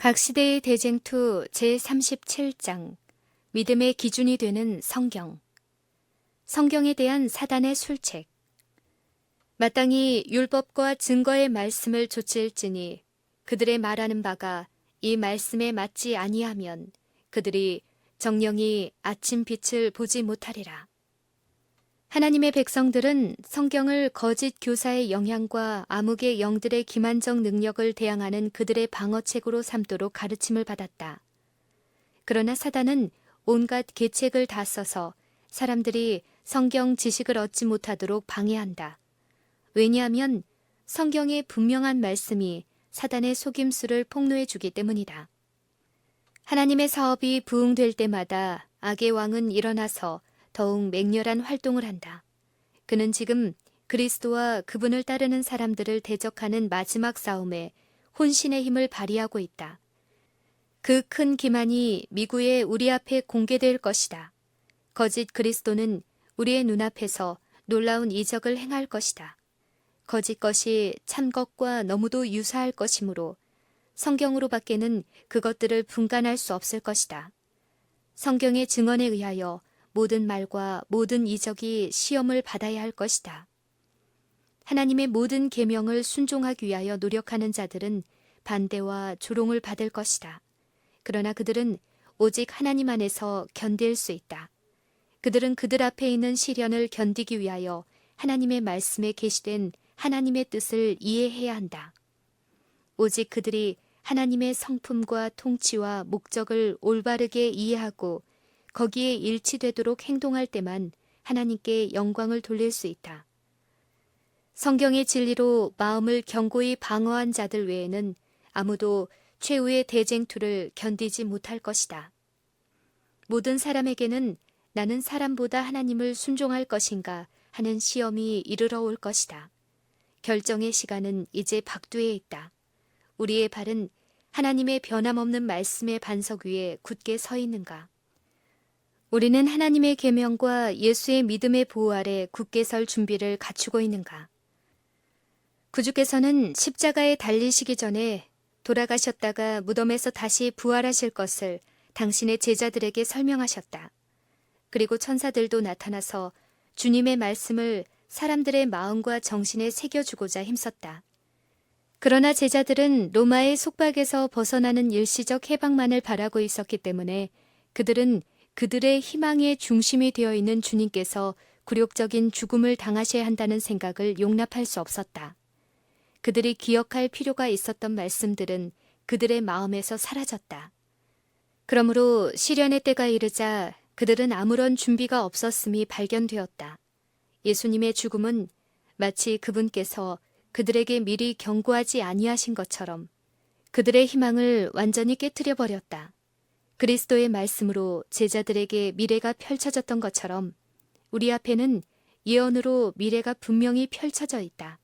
각 시대의 대쟁투 제37장 믿음의 기준이 되는 성경. 성경에 대한 사단의 술책. 마땅히 율법과 증거의 말씀을 조치일지니 그들의 말하는 바가 이 말씀에 맞지 아니하면 그들이 정령이 아침 빛을 보지 못하리라. 하나님의 백성들은 성경을 거짓 교사의 영향과 암흑의 영들의 기만적 능력을 대항하는 그들의 방어책으로 삼도록 가르침을 받았다. 그러나 사단은 온갖 계책을 다 써서 사람들이 성경 지식을 얻지 못하도록 방해한다. 왜냐하면 성경의 분명한 말씀이 사단의 속임수를 폭로해 주기 때문이다. 하나님의 사업이 부흥될 때마다 악의 왕은 일어나서 더욱 맹렬한 활동을 한다. 그는 지금 그리스도와 그분을 따르는 사람들을 대적하는 마지막 싸움에 혼신의 힘을 발휘하고 있다. 그 큰 기만이 미구에 우리 앞에 공개될 것이다. 거짓 그리스도는 우리의 눈앞에서 놀라운 이적을 행할 것이다. 거짓 것이 참 것과 너무도 유사할 것이므로 성경으로밖에는 그것들을 분간할 수 없을 것이다. 성경의 증언에 의하여 모든 말과 모든 이적이 시험을 받아야 할 것이다. 하나님의 모든 계명을 순종하기 위하여 노력하는 자들은 반대와 조롱을 받을 것이다. 그러나 그들은 오직 하나님 안에서 견딜 수 있다. 그들은 그들 앞에 있는 시련을 견디기 위하여 하나님의 말씀에 계시된 하나님의 뜻을 이해해야 한다. 오직 그들이 하나님의 성품과 통치와 목적을 올바르게 이해하고 거기에 일치되도록 행동할 때만 하나님께 영광을 돌릴 수 있다. 성경의 진리로 마음을 견고히 방어한 자들 외에는 아무도 최후의 대쟁투를 견디지 못할 것이다. 모든 사람에게는 나는 사람보다 하나님을 순종할 것인가 하는 시험이 이르러 올 것이다. 결정의 시간은 이제 박두에 있다. 우리의 발은 하나님의 변함없는 말씀의 반석 위에 굳게 서 있는가? 우리는 하나님의 계명과 예수의 믿음의 보호 아래 굳게 설 준비를 갖추고 있는가? 구주께서는 십자가에 달리시기 전에 돌아가셨다가 무덤에서 다시 부활하실 것을 당신의 제자들에게 설명하셨다. 그리고 천사들도 나타나서 주님의 말씀을 사람들의 마음과 정신에 새겨주고자 힘썼다. 그러나 제자들은 로마의 속박에서 벗어나는 일시적 해방만을 바라고 있었기 때문에 그들은 그들의 희망의 중심이 되어 있는 주님께서 굴욕적인 죽음을 당하셔야 한다는 생각을 용납할 수 없었다. 그들이 기억할 필요가 있었던 말씀들은 그들의 마음에서 사라졌다. 그러므로 시련의 때가 이르자 그들은 아무런 준비가 없었음이 발견되었다. 예수님의 죽음은 마치 그분께서 그들에게 미리 경고하지 아니하신 것처럼 그들의 희망을 완전히 깨트려 버렸다. 그리스도의 말씀으로 제자들에게 미래가 펼쳐졌던 것처럼 우리 앞에는 예언으로 미래가 분명히 펼쳐져 있다.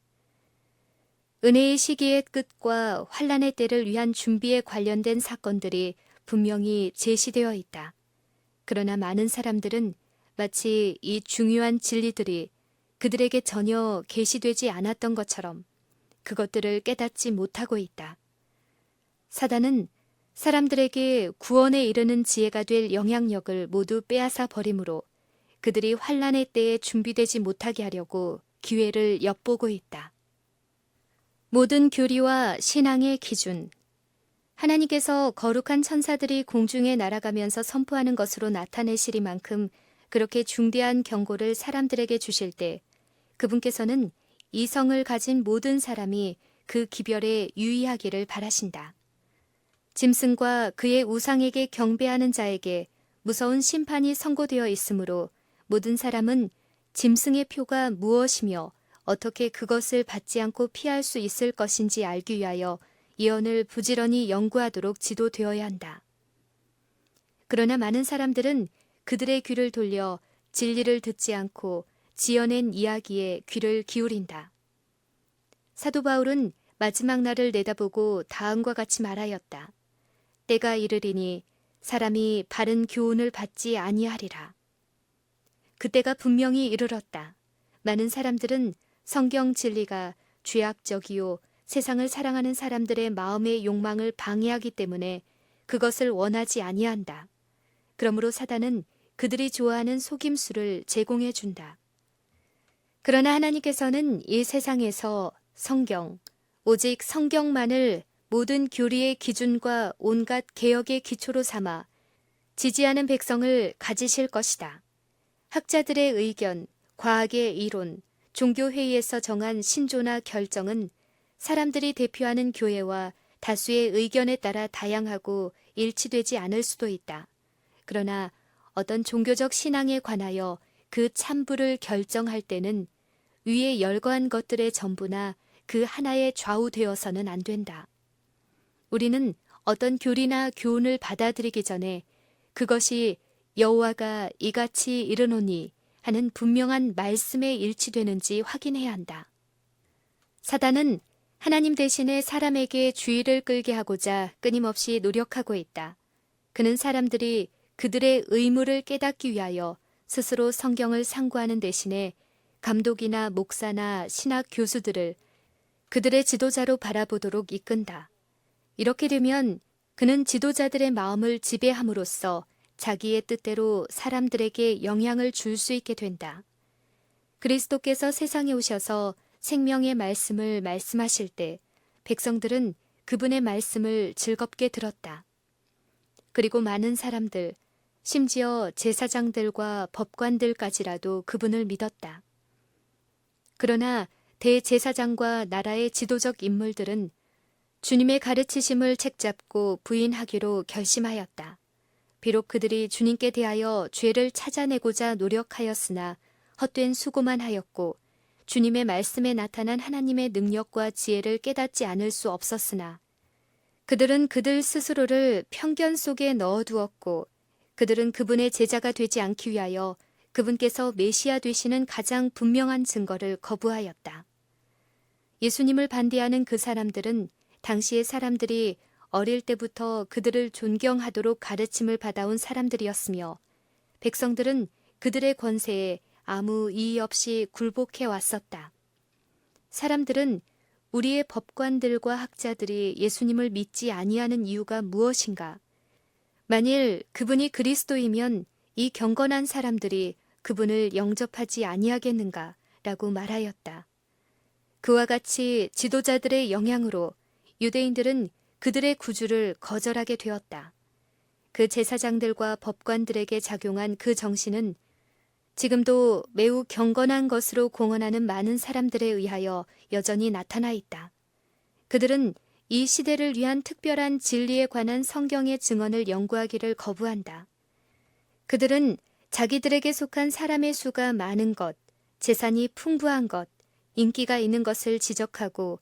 은혜의 시기의 끝과 환란의 때를 위한 준비에 관련된 사건들이 분명히 제시되어 있다. 그러나 많은 사람들은 마치 이 중요한 진리들이 그들에게 전혀 계시되지 않았던 것처럼 그것들을 깨닫지 못하고 있다. 사단은 사람들에게 구원에 이르는 지혜가 될 영향력을 모두 빼앗아 버림으로 그들이 환란의 때에 준비되지 못하게 하려고 기회를 엿보고 있다. 모든 교리와 신앙의 기준. 하나님께서 거룩한 천사들이 공중에 날아가면서 선포하는 것으로 나타내시리만큼 그렇게 중대한 경고를 사람들에게 주실 때 그분께서는 이성을 가진 모든 사람이 그 기별에 유의하기를 바라신다. 짐승과 그의 우상에게 경배하는 자에게 무서운 심판이 선고되어 있으므로 모든 사람은 짐승의 표가 무엇이며 어떻게 그것을 받지 않고 피할 수 있을 것인지 알기 위하여 예언을 부지런히 연구하도록 지도되어야 한다. 그러나 많은 사람들은 그들의 귀를 돌려 진리를 듣지 않고 지어낸 이야기에 귀를 기울인다. 사도 바울은 마지막 날을 내다보고 다음과 같이 말하였다. 때가 이르리니 사람이 바른 교훈을 받지 아니하리라. 그때가 분명히 이르렀다. 많은 사람들은 성경 진리가 죄악적이요 세상을 사랑하는 사람들의 마음의 욕망을 방해하기 때문에 그것을 원하지 아니한다. 그러므로 사단은 그들이 좋아하는 속임수를 제공해 준다. 그러나 하나님께서는 이 세상에서 성경, 오직 성경만을 모든 교리의 기준과 온갖 개혁의 기초로 삼아 지지하는 백성을 가지실 것이다. 학자들의 의견, 과학의 이론, 종교회의에서 정한 신조나 결정은 사람들이 대표하는 교회와 다수의 의견에 따라 다양하고 일치되지 않을 수도 있다. 그러나 어떤 종교적 신앙에 관하여 그 참부를 결정할 때는 위에 열거한 것들의 전부나 그 하나에 좌우되어서는 안 된다. 우리는 어떤 교리나 교훈을 받아들이기 전에 그것이 여호와가 이같이 이르노니 하는 분명한 말씀에 일치되는지 확인해야 한다. 사단은 하나님 대신에 사람에게 주의를 끌게 하고자 끊임없이 노력하고 있다. 그는 사람들이 그들의 의무를 깨닫기 위하여 스스로 성경을 상고하는 대신에 감독이나 목사나 신학 교수들을 그들의 지도자로 바라보도록 이끈다. 이렇게 되면 그는 지도자들의 마음을 지배함으로써 자기의 뜻대로 사람들에게 영향을 줄 수 있게 된다. 그리스도께서 세상에 오셔서 생명의 말씀을 말씀하실 때 백성들은 그분의 말씀을 즐겁게 들었다. 그리고 많은 사람들, 심지어 제사장들과 법관들까지라도 그분을 믿었다. 그러나 대제사장과 나라의 지도적 인물들은 주님의 가르치심을 책잡고 부인하기로 결심하였다. 비록 그들이 주님께 대하여 죄를 찾아내고자 노력하였으나 헛된 수고만 하였고 주님의 말씀에 나타난 하나님의 능력과 지혜를 깨닫지 않을 수 없었으나 그들은 그들 스스로를 편견 속에 넣어두었고 그들은 그분의 제자가 되지 않기 위하여 그분께서 메시아 되시는 가장 분명한 증거를 거부하였다. 예수님을 반대하는 그 사람들은 당시의 사람들이 어릴 때부터 그들을 존경하도록 가르침을 받아온 사람들이었으며 백성들은 그들의 권세에 아무 이의 없이 굴복해 왔었다. 사람들은 우리의 법관들과 학자들이 예수님을 믿지 아니하는 이유가 무엇인가? 만일 그분이 그리스도이면 이 경건한 사람들이 그분을 영접하지 아니하겠는가? 라고 말하였다. 그와 같이 지도자들의 영향으로 유대인들은 그들의 구주를 거절하게 되었다. 그 제사장들과 법관들에게 작용한 그 정신은 지금도 매우 경건한 것으로 공언하는 많은 사람들에 의하여 여전히 나타나 있다. 그들은 이 시대를 위한 특별한 진리에 관한 성경의 증언을 연구하기를 거부한다. 그들은 자기들에게 속한 사람의 수가 많은 것, 재산이 풍부한 것, 인기가 있는 것을 지적하고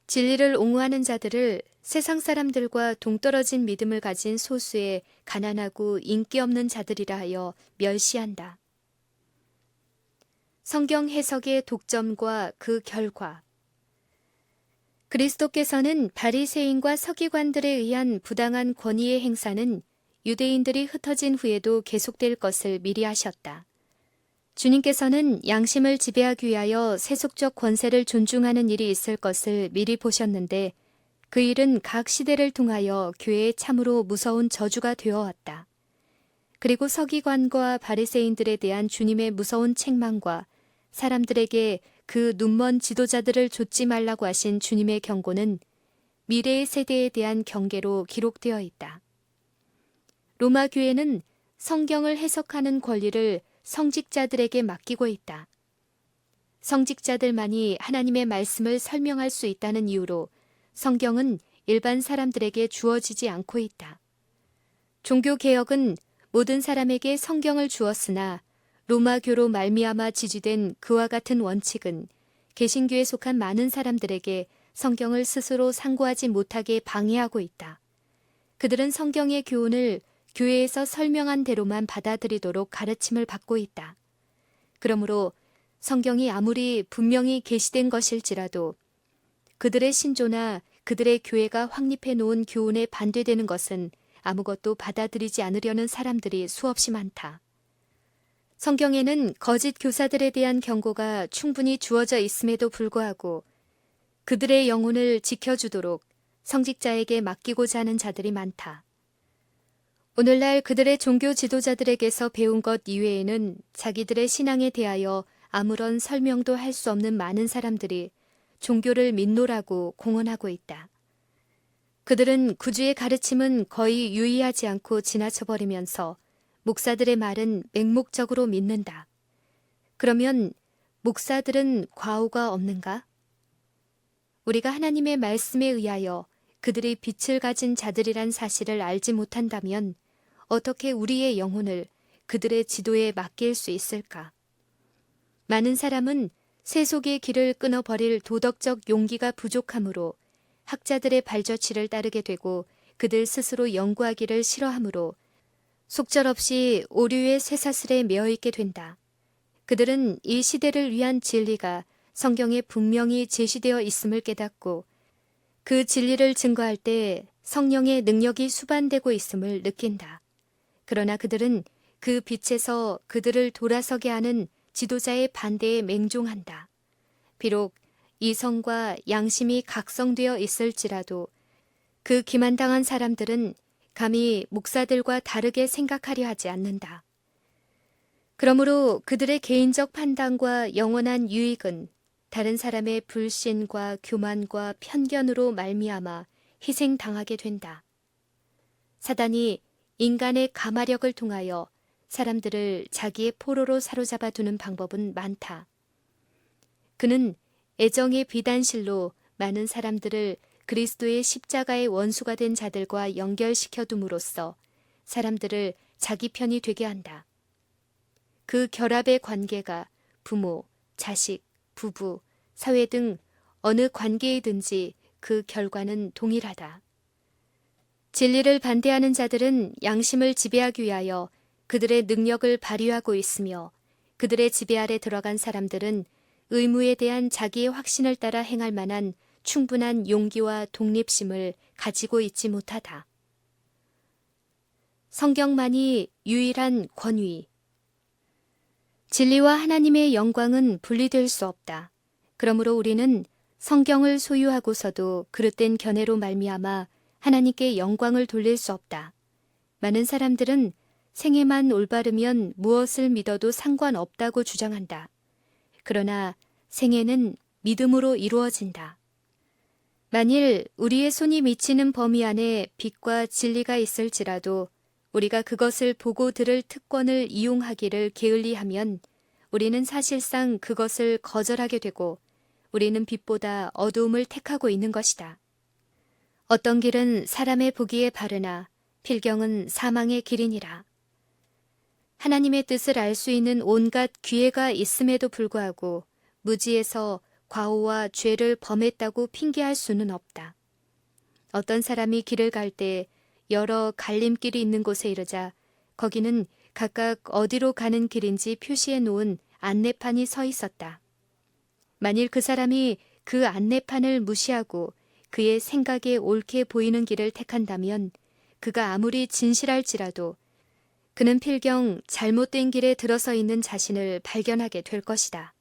진리를 옹호하는 자들을 세상 사람들과 동떨어진 믿음을 가진 소수의 가난하고 인기 없는 자들이라 하여 멸시한다. 성경 해석의 독점과 그 결과. 그리스도께서는 바리새인과 서기관들에 의한 부당한 권위의 행사는 유대인들이 흩어진 후에도 계속될 것을 미리 하셨다. 주님께서는 양심을 지배하기 위하여 세속적 권세를 존중하는 일이 있을 것을 미리 보셨는데 그 일은 각 시대를 통하여 교회에 참으로 무서운 저주가 되어왔다. 그리고 서기관과 바리새인들에 대한 주님의 무서운 책망과 사람들에게 그 눈먼 지도자들을 좇지 말라고 하신 주님의 경고는 미래의 세대에 대한 경계로 기록되어 있다. 로마 교회는 성경을 해석하는 권리를 성직자들에게 맡기고 있다. 성직자들만이 하나님의 말씀을 설명할 수 있다는 이유로 성경은 일반 사람들에게 주어지지 않고 있다. 종교개혁은 모든 사람에게 성경을 주었으나 로마교로 말미암아 지지된 그와 같은 원칙은 개신교에 속한 많은 사람들에게 성경을 스스로 상고하지 못하게 방해하고 있다. 그들은 성경의 교훈을 교회에서 설명한 대로만 받아들이도록 가르침을 받고 있다. 그러므로 성경이 아무리 분명히 계시된 것일지라도 그들의 신조나 그들의 교회가 확립해 놓은 교훈에 반대되는 것은 아무것도 받아들이지 않으려는 사람들이 수없이 많다. 성경에는 거짓 교사들에 대한 경고가 충분히 주어져 있음에도 불구하고 그들의 영혼을 지켜주도록 성직자에게 맡기고자 하는 자들이 많다. 오늘날 그들의 종교 지도자들에게서 배운 것 이외에는 자기들의 신앙에 대하여 아무런 설명도 할 수 없는 많은 사람들이 종교를 믿노라고 공언하고 있다. 그들은 구주의 가르침은 거의 유의하지 않고 지나쳐버리면서 목사들의 말은 맹목적으로 믿는다. 그러면 목사들은 과오가 없는가? 우리가 하나님의 말씀에 의하여 그들이 빛을 가진 자들이란 사실을 알지 못한다면 어떻게 우리의 영혼을 그들의 지도에 맡길 수 있을까? 많은 사람은 세속의 길을 끊어버릴 도덕적 용기가 부족하므로 학자들의 발자취를 따르게 되고 그들 스스로 연구하기를 싫어하므로 속절없이 오류의 쇠사슬에 매어있게 된다. 그들은 이 시대를 위한 진리가 성경에 분명히 제시되어 있음을 깨닫고 그 진리를 증거할 때 성령의 능력이 수반되고 있음을 느낀다. 그러나 그들은 그 빛에서 그들을 돌아서게 하는 지도자의 반대에 맹종한다. 비록 이성과 양심이 각성되어 있을지라도 그 기만당한 사람들은 감히 목사들과 다르게 생각하려 하지 않는다. 그러므로 그들의 개인적 판단과 영원한 유익은 다른 사람의 불신과 교만과 편견으로 말미암아 희생당하게 된다. 사단이 인간의 가마력을 통하여 사람들을 자기의 포로로 사로잡아 두는 방법은 많다. 그는 애정의 비단실로 많은 사람들을 그리스도의 십자가의 원수가 된 자들과 연결시켜 둠으로써 사람들을 자기 편이 되게 한다. 그 결합의 관계가 부모, 자식, 부부, 사회 등 어느 관계이든지 그 결과는 동일하다. 진리를 반대하는 자들은 양심을 지배하기 위하여 그들의 능력을 발휘하고 있으며 그들의 지배 아래 들어간 사람들은 의무에 대한 자기의 확신을 따라 행할 만한 충분한 용기와 독립심을 가지고 있지 못하다. 성경만이 유일한 권위. 진리와 하나님의 영광은 분리될 수 없다. 그러므로 우리는 성경을 소유하고서도 그릇된 견해로 말미암아 하나님께 영광을 돌릴 수 없다. 많은 사람들은 생애만 올바르면 무엇을 믿어도 상관없다고 주장한다. 그러나 생애는 믿음으로 이루어진다. 만일 우리의 손이 미치는 범위 안에 빛과 진리가 있을지라도 우리가 그것을 보고 들을 특권을 이용하기를 게을리하면 우리는 사실상 그것을 거절하게 되고 우리는 빛보다 어두움을 택하고 있는 것이다. 어떤 길은 사람의 보기에 바르나 필경은 사망의 길이니라. 하나님의 뜻을 알 수 있는 온갖 기회가 있음에도 불구하고 무지에서 과오와 죄를 범했다고 핑계할 수는 없다. 어떤 사람이 길을 갈 때 여러 갈림길이 있는 곳에 이르자 거기는 각각 어디로 가는 길인지 표시해 놓은 안내판이 서 있었다. 만일 그 사람이 그 안내판을 무시하고 그의 생각에 옳게 보이는 길을 택한다면 그가 아무리 진실할지라도 그는 필경 잘못된 길에 들어서 있는 자신을 발견하게 될 것이다.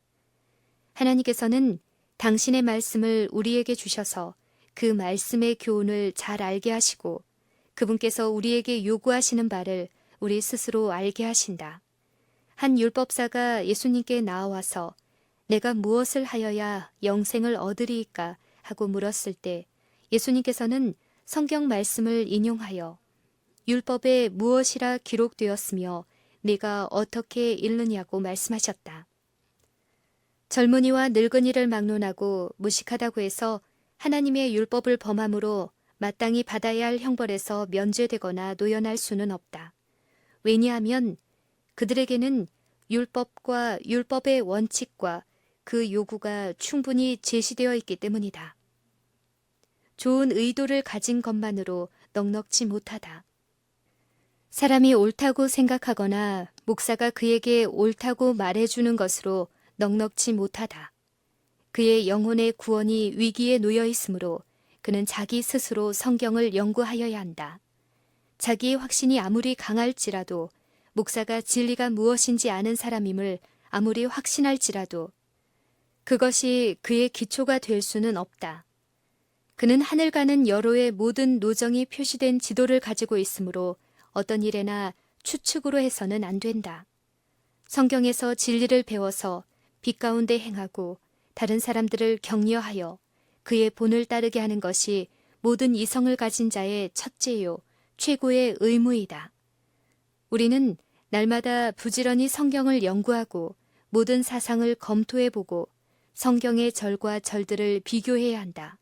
하나님께서는 당신의 말씀을 우리에게 주셔서 그 말씀의 교훈을 잘 알게 하시고 그분께서 우리에게 요구하시는 바를 우리 스스로 알게 하신다. 한 율법사가 예수님께 나와서 내가 무엇을 하여야 영생을 얻으리이까 하고 물었을 때 예수님께서는 성경 말씀을 인용하여 율법에 무엇이라 기록되었으며 네가 어떻게 읽느냐고 말씀하셨다. 젊은이와 늙은이를 막론하고 무식하다고 해서 하나님의 율법을 범함으로 마땅히 받아야 할 형벌에서 면제되거나 노연할 수는 없다. 왜냐하면 그들에게는 율법과 율법의 원칙과 그 요구가 충분히 제시되어 있기 때문이다. 좋은 의도를 가진 것만으로 넉넉지 못하다. 사람이 옳다고 생각하거나 목사가 그에게 옳다고 말해주는 것으로 넉넉지 못하다. 그의 영혼의 구원이 위기에 놓여 있으므로 그는 자기 스스로 성경을 연구하여야 한다. 자기의 확신이 아무리 강할지라도 목사가 진리가 무엇인지 아는 사람임을 아무리 확신할지라도 그것이 그의 기초가 될 수는 없다. 그는 하늘과는 여로의 모든 노정이 표시된 지도를 가지고 있으므로 어떤 일에나 추측으로 해서는 안 된다. 성경에서 진리를 배워서 빛 가운데 행하고 다른 사람들을 격려하여 그의 본을 따르게 하는 것이 모든 이성을 가진 자의 첫째요, 최고의 의무이다. 우리는 날마다 부지런히 성경을 연구하고 모든 사상을 검토해보고 성경의 절과 절들을 비교해야 한다.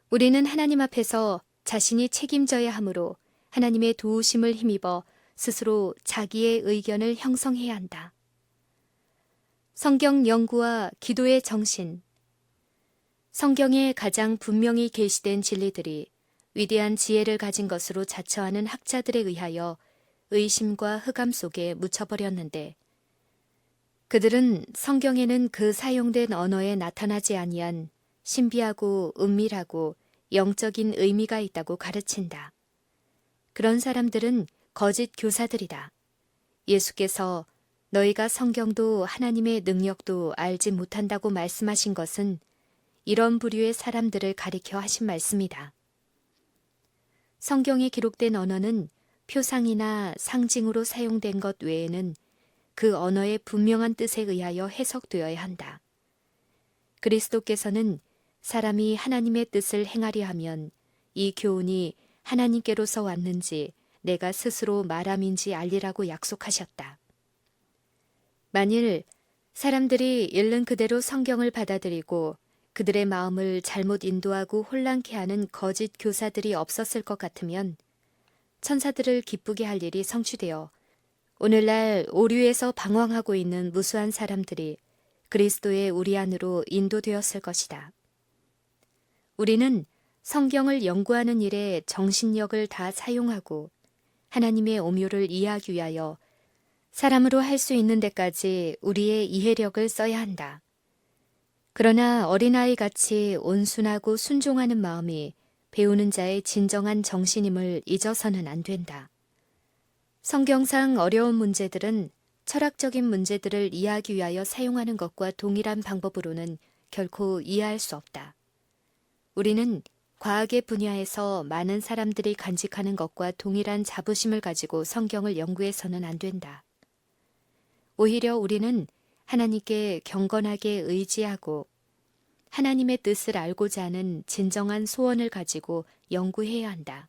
우리는 하나님 앞에서 자신이 책임져야 하므로 하나님의 도우심을 힘입어 스스로 자기의 의견을 형성해야 한다. 성경 연구와 기도의 정신. 성경에 가장 분명히 계시된 진리들이 위대한 지혜를 가진 것으로 자처하는 학자들에 의하여 의심과 흑암 속에 묻혀버렸는데 그들은 성경에는 그 사용된 언어에 나타나지 아니한 신비하고 은밀하고 영적인 의미가 있다고 가르친다. 그런 사람들은 거짓 교사들이다. 예수께서 너희가 성경도 하나님의 능력도 알지 못한다고 말씀하신 것은 이런 부류의 사람들을 가리켜 하신 말씀이다. 성경에 기록된 언어는 표상이나 상징으로 사용된 것 외에는 그 언어의 분명한 뜻에 의하여 해석되어야 한다. 그리스도께서는 사람이 하나님의 뜻을 행하려 하면 이 교훈이 하나님께로서 왔는지 내가 스스로 말함인지 알리라고 약속하셨다. 만일 사람들이 읽는 그대로 성경을 받아들이고 그들의 마음을 잘못 인도하고 혼란케 하는 거짓 교사들이 없었을 것 같으면 천사들을 기쁘게 할 일이 성취되어 오늘날 오류에서 방황하고 있는 무수한 사람들이 그리스도의 우리 안으로 인도되었을 것이다. 우리는 성경을 연구하는 일에 정신력을 다 사용하고 하나님의 오묘를 이해하기 위하여 사람으로 할 수 있는 데까지 우리의 이해력을 써야 한다. 그러나 어린아이같이 온순하고 순종하는 마음이 배우는 자의 진정한 정신임을 잊어서는 안 된다. 성경상 어려운 문제들은 철학적인 문제들을 이해하기 위하여 사용하는 것과 동일한 방법으로는 결코 이해할 수 없다. 우리는 과학의 분야에서 많은 사람들이 간직하는 것과 동일한 자부심을 가지고 성경을 연구해서는 안 된다. 오히려 우리는 하나님께 경건하게 의지하고 하나님의 뜻을 알고자 하는 진정한 소원을 가지고 연구해야 한다.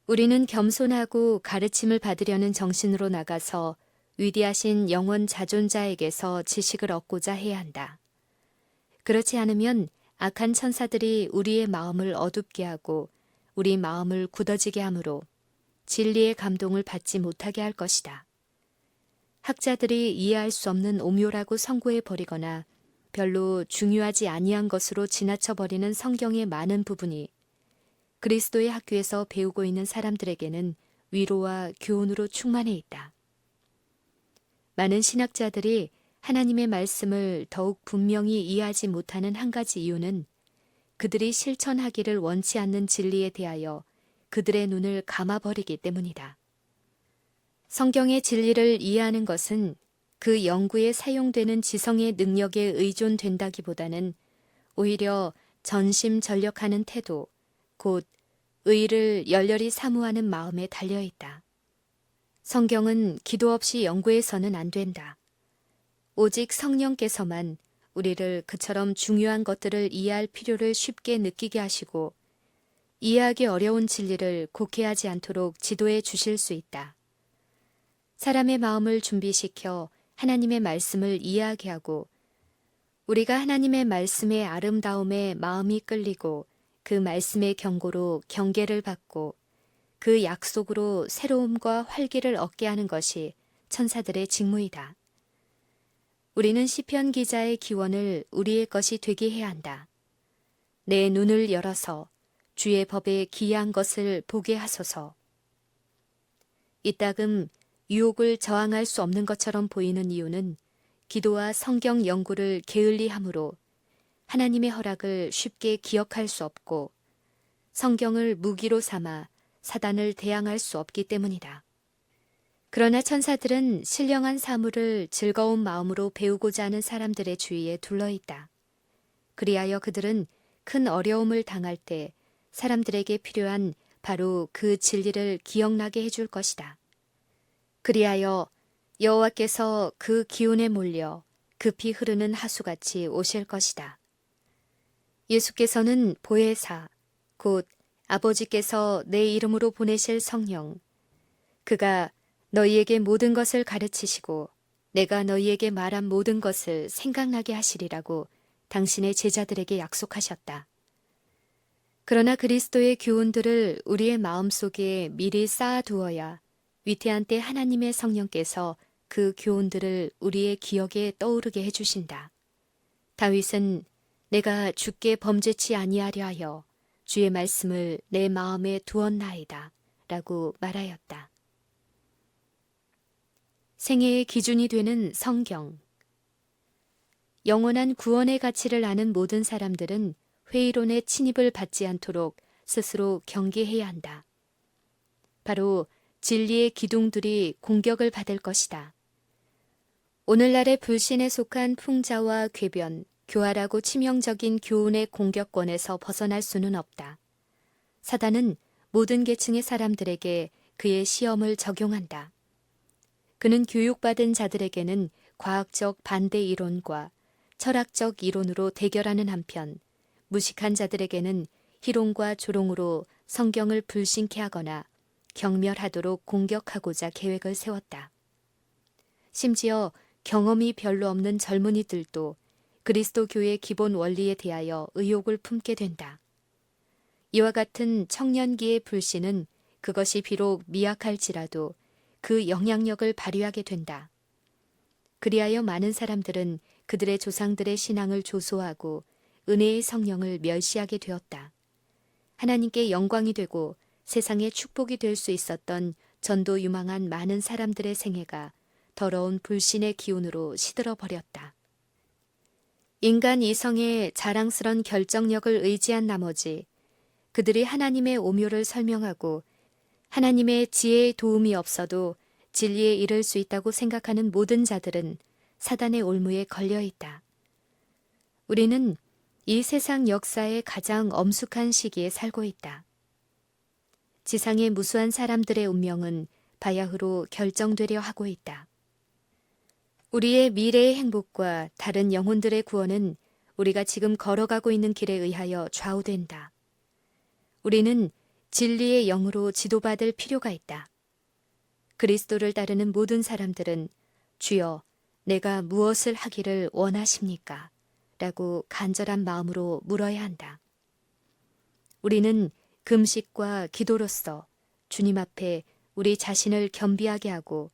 우리는 겸손하고 가르침을 받으려는 정신으로 나가서 위대하신 영원 자존자에게서 지식을 얻고자 해야 한다. 그렇지 않으면 악한 천사들이 우리의 마음을 어둡게 하고 우리 마음을 굳어지게 하므로 진리의 감동을 받지 못하게 할 것이다. 학자들이 이해할 수 없는 오묘라고 선고해 버리거나 별로 중요하지 아니한 것으로 지나쳐 버리는 성경의 많은 부분이 그리스도의 학교에서 배우고 있는 사람들에게는 위로와 교훈으로 충만해 있다. 많은 신학자들이 하나님의 말씀을 더욱 분명히 이해하지 못하는 한 가지 이유는 그들이 실천하기를 원치 않는 진리에 대하여 그들의 눈을 감아버리기 때문이다. 성경의 진리를 이해하는 것은 그 연구에 사용되는 지성의 능력에 의존된다기보다는 오히려 전심전력하는 태도, 곧 의를 열렬히 사모하는 마음에 달려있다. 성경은 기도 없이 연구해서는 안 된다. 오직 성령께서만 우리를 그처럼 중요한 것들을 이해할 필요를 쉽게 느끼게 하시고 이해하기 어려운 진리를 곡해하지 않도록 지도해 주실 수 있다. 사람의 마음을 준비시켜 하나님의 말씀을 이해하게 하고 우리가 하나님의 말씀의 아름다움에 마음이 끌리고 그 말씀의 경고로 경계를 받고 그 약속으로 새로움과 활기를 얻게 하는 것이 천사들의 직무이다. 우리는 시편 기자의 기원을 우리의 것이 되게 해야 한다. 내 눈을 열어서 주의 법에 기이한 것을 보게 하소서. 이따금 유혹을 저항할 수 없는 것처럼 보이는 이유는 기도와 성경 연구를 게을리함으로 하나님의 허락을 쉽게 기억할 수 없고 성경을 무기로 삼아 사단을 대항할 수 없기 때문이다. 그러나 천사들은 신령한 사물을 즐거운 마음으로 배우고자 하는 사람들의 주위에 둘러있다. 그리하여 그들은 큰 어려움을 당할 때 사람들에게 필요한 바로 그 진리를 기억나게 해줄 것이다. 그리하여 여호와께서 그 기운에 몰려 급히 흐르는 하수같이 오실 것이다. 예수께서는 보혜사, 곧 아버지께서 내 이름으로 보내실 성령, 그가 너희에게 모든 것을 가르치시고 내가 너희에게 말한 모든 것을 생각나게 하시리라고 당신의 제자들에게 약속하셨다. 그러나 그리스도의 교훈들을 우리의 마음속에 미리 쌓아두어야 위태한 때 하나님의 성령께서 그 교훈들을 우리의 기억에 떠오르게 해주신다. 다윗은 내가 주께 범죄치 아니하려 하여 주의 말씀을 내 마음에 두었나이다 라고 말하였다. 생애의 기준이 되는 성경. 영원한 구원의 가치를 아는 모든 사람들은 회의론의 침입을 받지 않도록 스스로 경계해야 한다. 바로 진리의 기둥들이 공격을 받을 것이다. 오늘날의 불신에 속한 풍자와 궤변, 교활하고 치명적인 교훈의 공격권에서 벗어날 수는 없다. 사단은 모든 계층의 사람들에게 그의 시험을 적용한다. 그는 교육받은 자들에게는 과학적 반대 이론과 철학적 이론으로 대결하는 한편 무식한 자들에게는 희롱과 조롱으로 성경을 불신케 하거나 경멸하도록 공격하고자 계획을 세웠다. 심지어 경험이 별로 없는 젊은이들도 그리스도 교의 기본 원리에 대하여 의혹을 품게 된다. 이와 같은 청년기의 불신은 그것이 비록 미약할지라도 그 영향력을 발휘하게 된다. 그리하여 많은 사람들은 그들의 조상들의 신앙을 조소하고 은혜의 성령을 멸시하게 되었다. 하나님께 영광이 되고 세상에 축복이 될 수 있었던 전도 유망한 많은 사람들의 생애가 더러운 불신의 기운으로 시들어 버렸다. 인간 이성의 자랑스런 결정력을 의지한 나머지 그들이 하나님의 오묘를 설명하고 하나님의 지혜의 도움이 없어도 진리에 이를 수 있다고 생각하는 모든 자들은 사단의 올무에 걸려 있다. 우리는 이 세상 역사의 가장 엄숙한 시기에 살고 있다. 지상의 무수한 사람들의 운명은 바야흐로 결정되려 하고 있다. 우리의 미래의 행복과 다른 영혼들의 구원은 우리가 지금 걸어가고 있는 길에 의하여 좌우된다. 우리는 진리의 영으로 지도받을 필요가 있다. 그리스도를 따르는 모든 사람들은 주여, 내가 무엇을 하기를 원하십니까? 라고 간절한 마음으로 물어야 한다. 우리는 금식과 기도로서 주님 앞에 우리 자신을 겸비하게 하고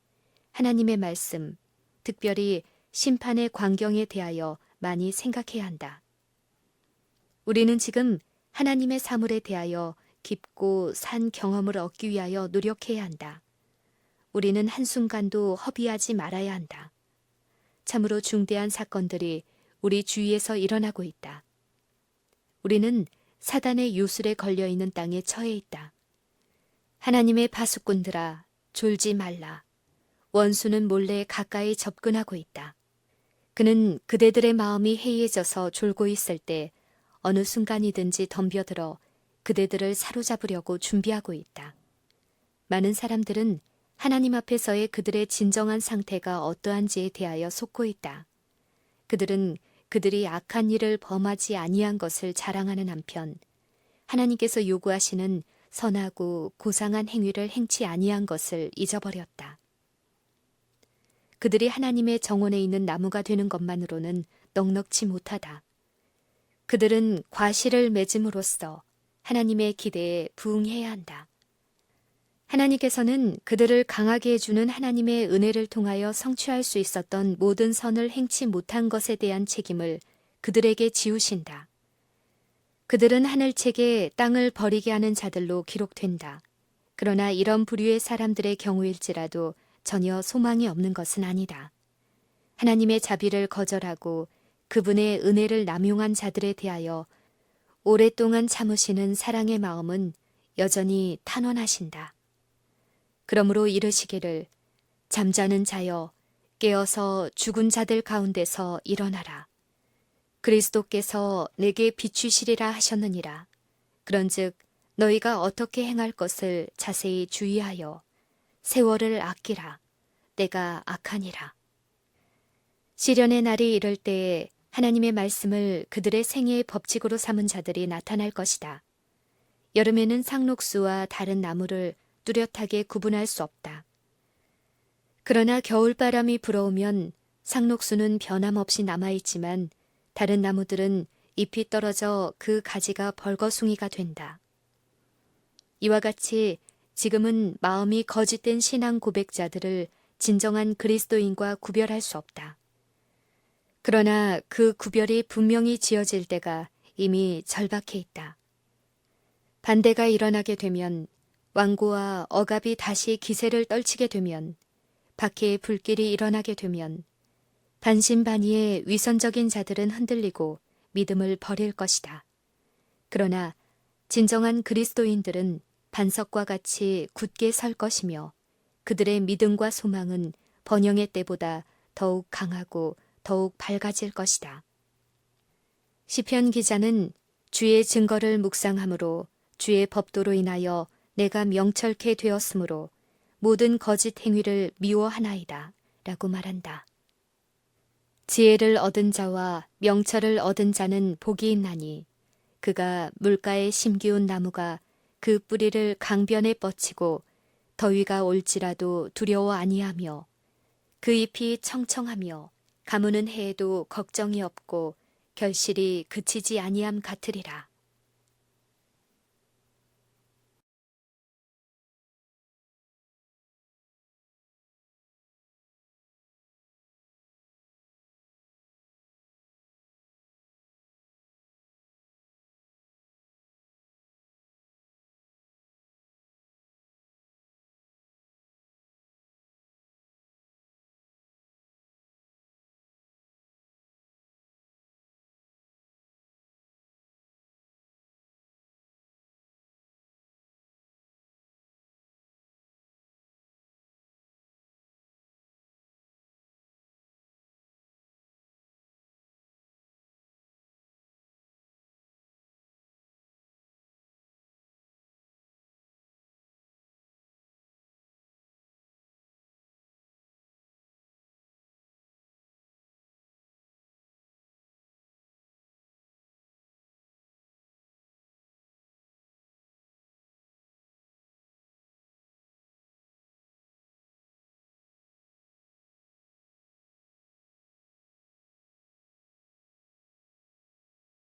하나님의 말씀, 특별히 심판의 광경에 대하여 많이 생각해야 한다. 우리는 지금 하나님의 사물에 대하여 깊고 산 경험을 얻기 위하여 노력해야 한다. 우리는 한순간도 허비하지 말아야 한다. 참으로 중대한 사건들이 우리 주위에서 일어나고 있다. 우리는 사단의 유술에 걸려있는 땅에 처해 있다. 하나님의 파수꾼들아, 졸지 말라. 원수는 몰래 가까이 접근하고 있다. 그는 그대들의 마음이 해이해져서 졸고 있을 때 어느 순간이든지 덤벼들어 그대들을 사로잡으려고 준비하고 있다. 많은 사람들은 하나님 앞에서의 그들의 진정한 상태가 어떠한지에 대하여 속고 있다. 그들은 그들이 악한 일을 범하지 아니한 것을 자랑하는 한편 하나님께서 요구하시는 선하고 고상한 행위를 행치 아니한 것을 잊어버렸다. 그들이 하나님의 정원에 있는 나무가 되는 것만으로는 넉넉지 못하다. 그들은 과실을 맺음으로써 하나님의 기대에 부응해야 한다. 하나님께서는 그들을 강하게 해주는 하나님의 은혜를 통하여 성취할 수 있었던 모든 선을 행치 못한 것에 대한 책임을 그들에게 지우신다. 그들은 하늘책에 땅을 버리게 하는 자들로 기록된다. 그러나 이런 부류의 사람들의 경우일지라도 전혀 소망이 없는 것은 아니다. 하나님의 자비를 거절하고 그분의 은혜를 남용한 자들에 대하여 오랫동안 참으시는 사랑의 마음은 여전히 탄원하신다. 그러므로 이르시기를 잠자는 자여 깨어서 죽은 자들 가운데서 일어나라. 그리스도께서 내게 비추시리라 하셨느니라. 그런즉 너희가 어떻게 행할 것을 자세히 주의하여 세월을 아끼라. 때가 악하니라. 시련의 날이 이를 때에 하나님의 말씀을 그들의 생애의 법칙으로 삼은 자들이 나타날 것이다. 여름에는 상록수와 다른 나무를 뚜렷하게 구분할 수 없다. 그러나 겨울바람이 불어오면 상록수는 변함없이 남아있지만 다른 나무들은 잎이 떨어져 그 가지가 벌거숭이가 된다. 이와 같이 지금은 마음이 거짓된 신앙 고백자들을 진정한 그리스도인과 구별할 수 없다. 그러나 그 구별이 분명히 지어질 때가 이미 절박해 있다. 반대가 일어나게 되면, 완고와 억압이 다시 기세를 떨치게 되면, 박해의 불길이 일어나게 되면 반신반의의 위선적인 자들은 흔들리고 믿음을 버릴 것이다. 그러나 진정한 그리스도인들은 반석과 같이 굳게 설 것이며 그들의 믿음과 소망은 번영의 때보다 더욱 강하고 더욱 밝아질 것이다. 시편 기자는 주의 증거를 묵상함으로 주의 법도로 인하여 내가 명철케 되었으므로 모든 거짓 행위를 미워하나이다 라고 말한다. 지혜를 얻은 자와 명철을 얻은 자는 복이 있나니 그가 물가에 심기운 나무가 그 뿌리를 강변에 뻗치고 더위가 올지라도 두려워 아니하며 그 잎이 청청하며 가무는 해에도 걱정이 없고 결실이 그치지 아니함 같으리라.